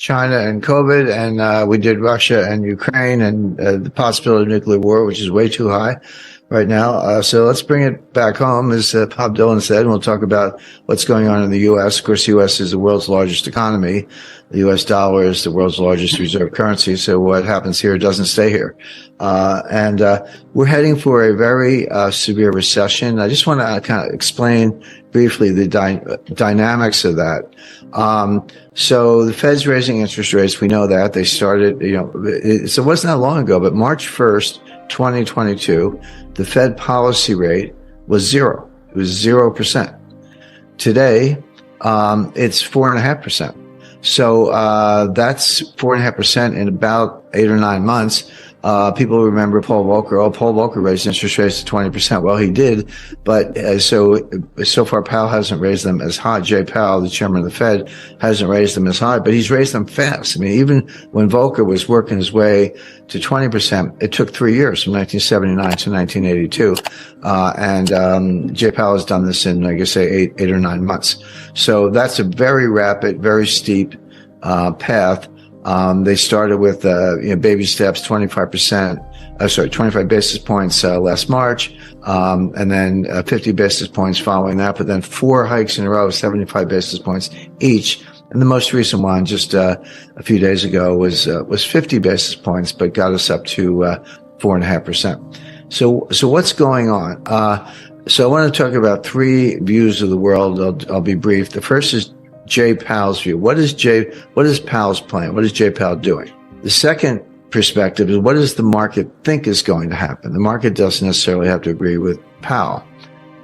China and COVID, and we did Russia and Ukraine, and the possibility of nuclear war, which is way too high right now. So let's bring it back home, as Bob Dylan said, and we'll talk about what's going on in the U.S. Of course, the U.S. is the world's largest economy. The U.S. dollar is the world's largest reserve currency. So what happens here doesn't stay here. And we're heading for a very severe recession. I just want to kind of explain briefly the dynamics of that. So the Fed's raising interest rates. We know that. They started, it wasn't that long ago, but March 1st, 2022, the Fed policy rate was zero. It was 0%. Today, it's 4.5%. So that's 4.5% in about 8 or 9 months. People remember Paul Volcker. Oh, Paul Volcker raised interest rates to 20%. Well, he did, but so far Powell hasn't raised them as high. Jay Powell, the chairman of the Fed, hasn't raised them as high, but he's raised them fast. I mean, even when Volcker was working his way to 20%, it took 3 years, from 1979 to 1982. And Jay Powell has done this in, I guess, say 8 or 9 months. So that's a very rapid, very steep path. They started with, baby steps, 25 basis points, last March, and then 50 basis points following that, but then 4 hikes in a row, 75 basis points each. And the most recent one, just a few days ago, was 50 basis points, but got us up to 4.5%. So what's going on? So I want to talk about 3 views of the world. I'll be brief. The first is Jay Powell's view. What is Powell's plan? What is Jay Powell doing? The second perspective is, what does the market think is going to happen? The market doesn't necessarily have to agree with Powell.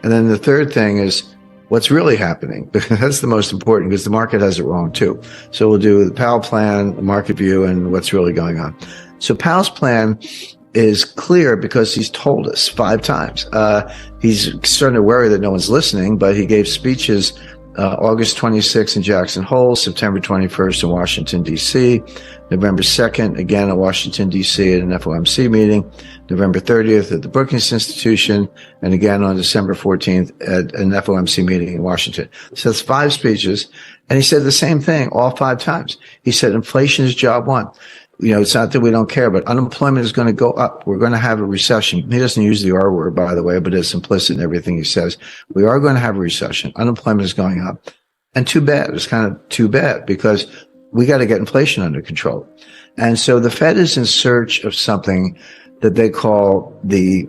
And then the third thing is, what's really happening? That's the most important, because the market has it wrong too. So we'll do the Powell plan, the market view, and what's really going on. So Powell's plan is clear because he's told us 5 times. He's starting to worry that no one's listening, but he gave speeches August 26th in Jackson Hole, September 21st in Washington, D.C., November 2nd, again at Washington, D.C. at an FOMC meeting, November 30th at the Brookings Institution, and again on December 14th at an FOMC meeting in Washington. So that's 5 speeches. And he said the same thing all 5 times. He said inflation is job one. It's not that we don't care, but unemployment is going to go up. We're going to have a recession. He doesn't use the R word, by the way, but it's implicit in everything he says. We are going to have a recession. Unemployment is going up. And too bad. It's kind of too bad, because we got to get inflation under control. And so the Fed is in search of something that they call the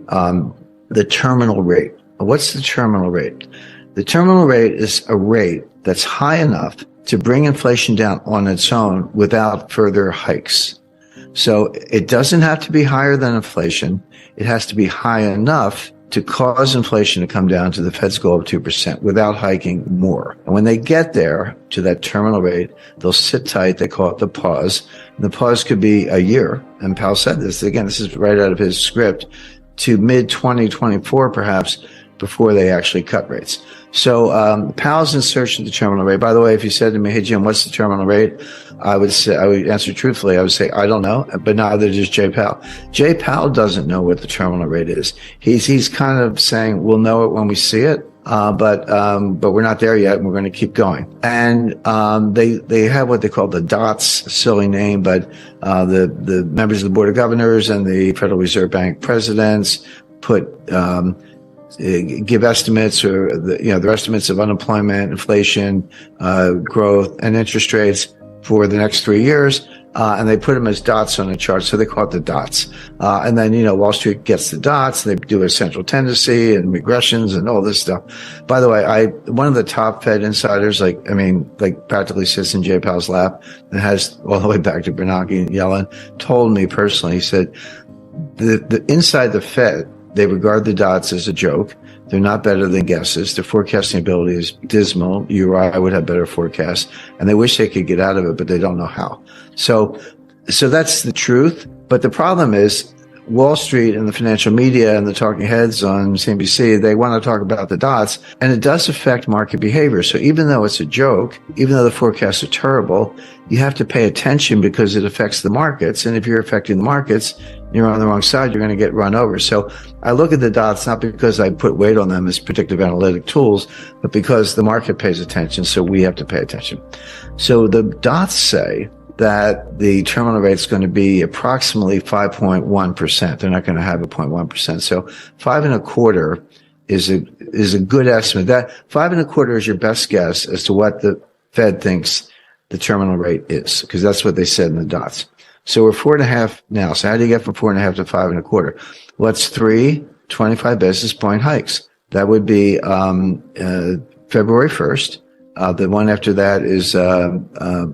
terminal rate. What's the terminal rate? The terminal rate is a rate that's high enough to bring inflation down on its own without further hikes. So it doesn't have to be higher than inflation. It has to be high enough to cause inflation to come down to the Fed's goal of 2% without hiking more. And when they get there to that terminal rate, they'll sit tight. They call it the pause. And the pause could be a year. And Powell said this. Again, this is right out of his script, to mid-2024 perhaps, before they actually cut rates. So Powell's in search of the terminal rate. By the way, if you said to me, "Hey Jim, what's the terminal rate?" I would answer truthfully. I would say, I don't know, but neither does Jay Powell. Jay Powell doesn't know what the terminal rate is. He's kind of saying, we'll know it when we see it. But we're not there yet, and we're going to keep going. And they have what they call the DOTS, a silly name, but the members of the Board of Governors and the Federal Reserve Bank presidents give estimates, or their estimates of unemployment, inflation, growth, and interest rates for the next 3 years. And they put them as dots on a chart, so they call it the dots. And then, Wall Street gets the dots. They do a central tendency and regressions and all this stuff. By the way, one of the top Fed insiders, practically sits in Jay Powell's lap and has all the way back to Bernanke and Yellen, told me personally, he said, the inside the Fed, they regard the dots as a joke. They're not better than guesses. Their forecasting ability is dismal. You or I would have better forecasts, and they wish they could get out of it, but they don't know how. So that's the truth. But the problem is, Wall Street and the financial media and the talking heads on CNBC, they want to talk about the dots, and it does affect market behavior. So even though it's a joke, even though the forecasts are terrible, you have to pay attention because it affects the markets. And if you're affecting the markets, you're on the wrong side, you're going to get run over. So I look at the dots not because I put weight on them as predictive analytic tools, but because the market pays attention, so we have to pay attention. So the dots say that the terminal rate is going to be approximately 5.1%. They're not going to have a 0.1%. So 5.25 is a good estimate. That 5.25 is your best guess as to what the Fed thinks the terminal rate is, because that's what they said in the dots. So we're 4.5 now. So how do you get from 4.5 to 5.25? Well, it's 3 25 basis point hikes. That would be February 1st. The one after that is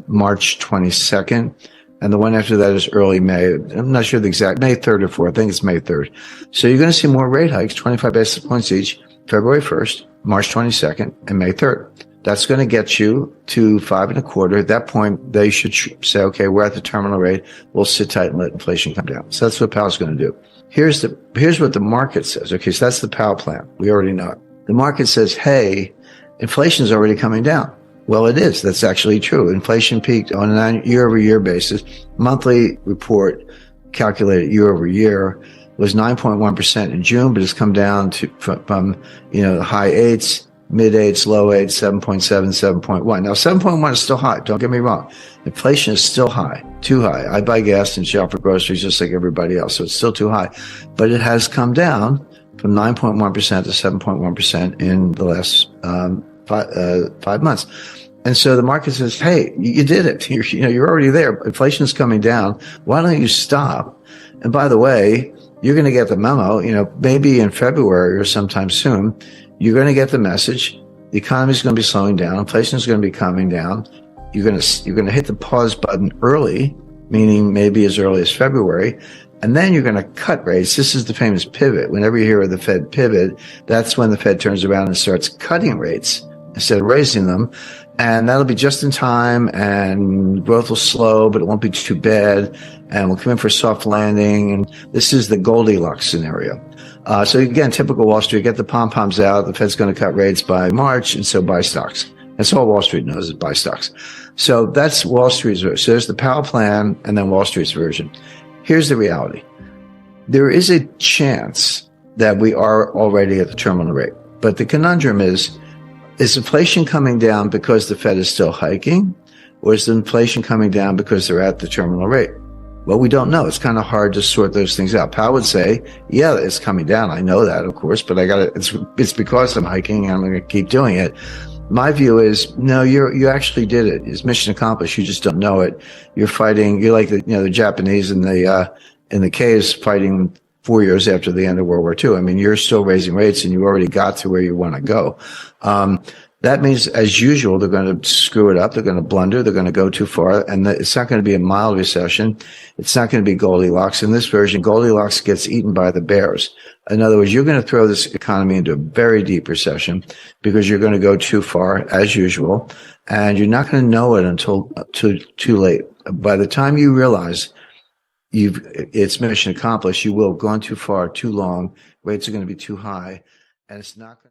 March 22nd. And the one after that is early May. I'm not sure the exact, May 3rd or 4th. I think it's May 3rd. So you're going to see more rate hikes, 25 basis points each, February 1st, March 22nd, and May 3rd. That's going to get you to 5.25. At that point, they should say, okay, we're at the terminal rate. We'll sit tight and let inflation come down. So that's what Powell's going to do. Here's what the market says. Okay, so that's the Powell plan. We already know it. The market says, hey, inflation's already coming down. Well, it is. That's actually true. Inflation peaked on a year-over-year basis. Monthly report calculated year-over-year was 9.1% in June, but it's come down to from the high 8s, mid 8s, low 8s, 7.7, 7.1. Now, 7.1 is still high. Don't get me wrong. Inflation is still high, too high. I buy gas and shop for groceries just like everybody else, so it's still too high. But it has come down from 9.1% to 7.1% in the last 5 months. And so the market says, hey, you did it. You're already there. Inflation's coming down. Why don't you stop? And by the way, you're going to get the memo, maybe in February or sometime soon. You're going to get the message. The economy is going to be slowing down. Inflation is going to be coming down. You're going to hit the pause button early, meaning maybe as early as February. And then you're going to cut rates. This is the famous pivot. Whenever you hear of the Fed pivot, that's when the Fed turns around and starts cutting rates instead of raising them. And that'll be just in time, and growth will slow, but it won't be too bad. And we'll come in for a soft landing. And this is the Goldilocks scenario. So again, typical Wall Street, get the pom-poms out. The Fed's going to cut rates by March, and so buy stocks. That's all Wall Street knows is buy stocks. So that's Wall Street's version. So there's the Powell plan and then Wall Street's version. Here's the reality. There is a chance that we are already at the terminal rate. But the conundrum is inflation coming down because the Fed is still hiking, or is the inflation coming down because they're at the terminal rate? Well, we don't know. It's kind of hard to sort those things out. Powell would say, yeah, it's coming down. I know that, of course, but it's because I'm hiking and I'm going to keep doing it. My view is, no, you actually did it. It's mission accomplished. You just don't know it. You're fighting, you're like the Japanese in the caves fighting 4 years after the end of World War II. I mean, you're still raising rates and you already got to where you want to go. That means, as usual, they're going to screw it up. They're going to blunder. They're going to go too far. And it's not going to be a mild recession. It's not going to be Goldilocks. In this version, Goldilocks gets eaten by the bears. In other words, you're going to throw this economy into a very deep recession because you're going to go too far, as usual. And you're not going to know it until too late. By the time you realize it's mission accomplished, you will have gone too far, too long. Rates are going to be too high. And it's not going to